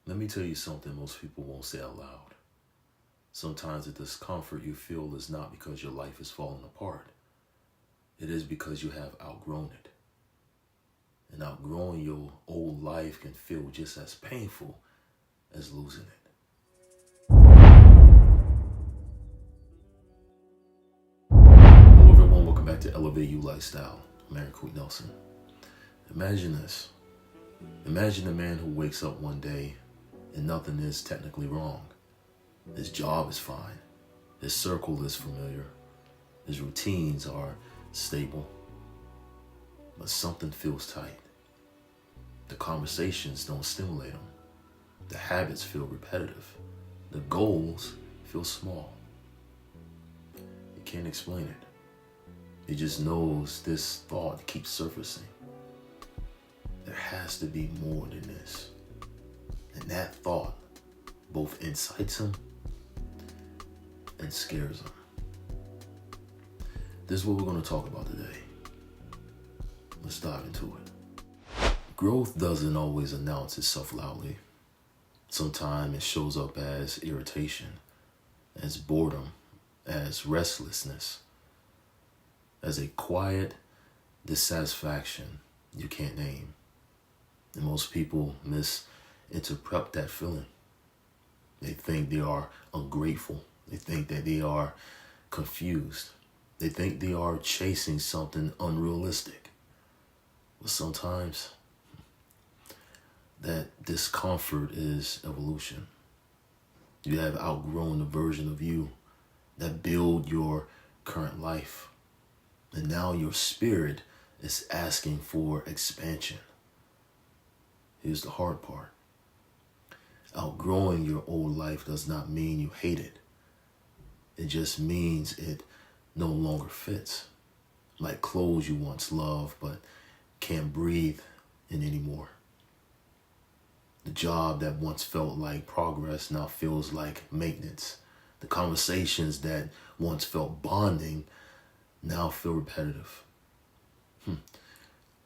Let me tell you something most people won't say out loud. Sometimes the discomfort you feel is not because your life is falling apart. It is because you have outgrown it. And outgrowing your old life can feel just as painful as losing it. Hello everyone, welcome back to Elevate You Lifestyle. I'm Aaron Queen Nelson. Imagine this. Imagine a man who wakes up one day and nothing is technically wrong. His job is fine. His circle is familiar. His routines are stable. But something feels tight. The conversations don't stimulate him. The habits feel repetitive. The goals feel small. He can't explain it. He just knows this thought keeps surfacing. There has to be more than this. And that thought both incites him and scares him. This is what we're going to talk about today. Let's dive into it. Growth doesn't always announce itself loudly. Sometimes it shows up as irritation, as boredom, as restlessness, as a quiet dissatisfaction you can't name. And most people misinterpret that feeling. They think they are ungrateful. They think that they are confused. They think they are chasing something unrealistic. But sometimes that discomfort is evolution. You have outgrown the version of you that built your current life. And now your spirit is asking for expansion. Here's the hard part. Outgrowing your old life does not mean you hate it. It just means it no longer fits. Like clothes you once loved but can't breathe in anymore. The job that once felt like progress now feels like maintenance. The conversations that once felt bonding now feel repetitive.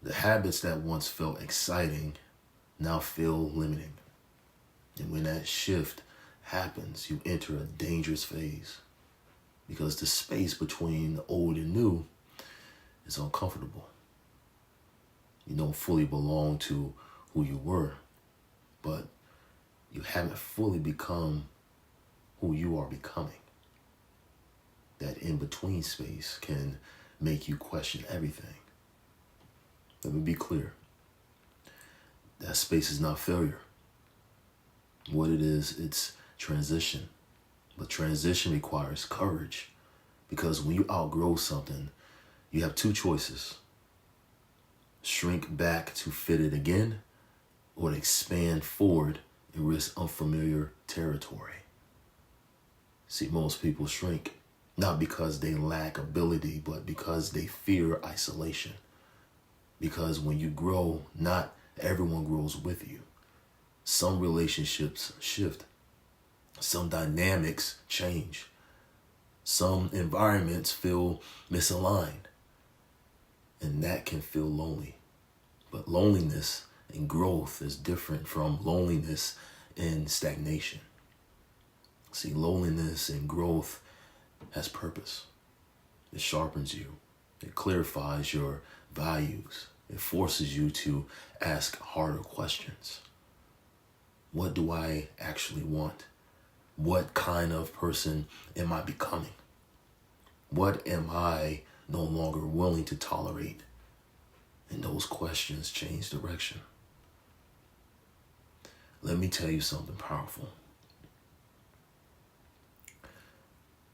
The habits that once felt exciting now feel limiting. And when that shift happens, you enter a dangerous phase because the space between the old and new is uncomfortable. You don't fully belong to who you were, but you haven't fully become who you are becoming. That in-between space can make you question everything. Let me be clear. That space is not failure. What it is, it's transition. But transition requires courage because when you outgrow something, you have two choices. Shrink back to fit it again or expand forward and risk unfamiliar territory. See, most people shrink, not because they lack ability, but because they fear isolation. Because when you grow, not everyone grows with you. Some relationships shift. Some dynamics change. Some environments feel misaligned. And that can feel lonely. But loneliness and growth is different from loneliness and stagnation. See, loneliness and growth has purpose. It sharpens you. It clarifies your values. It forces you to ask harder questions. What do I actually want? What kind of person am I becoming? What am I no longer willing to tolerate? And those questions change direction. Let me tell you something powerful.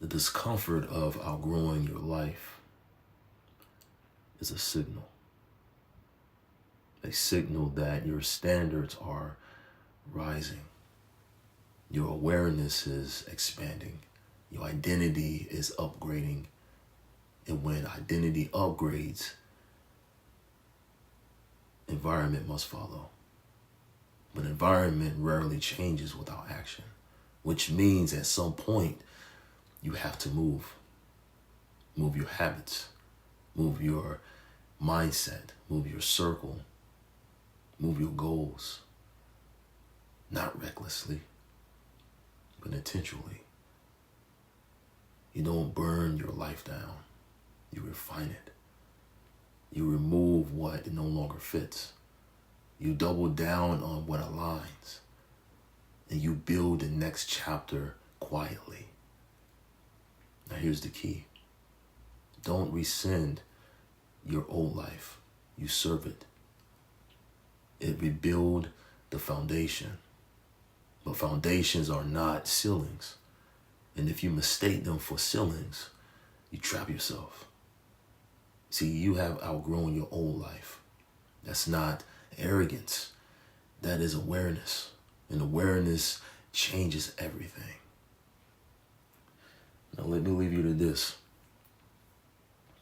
The discomfort of outgrowing your life is a signal. A signal that your standards are rising. Your awareness is expanding. Your identity is upgrading. And when identity upgrades, environment must follow. But environment rarely changes without action, which means at some point you have to move. Move your habits, move your mindset, move your circle, move your goals. Not reckless. thoughtlessly, but intentionally. You don't burn your life down. You refine it. You remove what no longer fits. You double down on what aligns. And you build the next chapter quietly. Now here's the key. Don't rescind your old life. You serve it. It rebuild the foundation. But foundations are not ceilings. And if you mistake them for ceilings, you trap yourself. See, you have outgrown your old life. That's not arrogance. That is awareness. And awareness changes everything. Now let me leave you to this.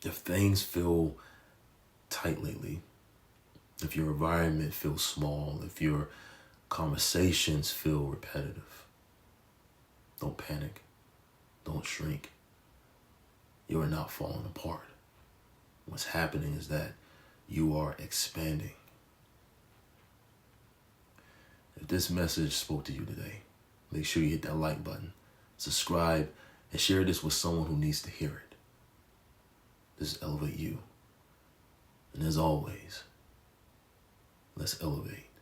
If things feel tight lately, if your environment feels small, if your conversations feel repetitive, don't panic. Don't shrink. You are not falling apart. What's happening is that you are expanding. If this message spoke to you today, make sure you hit that like button, subscribe, and share this with someone who needs to hear it. This elevate you. And as always, let's elevate.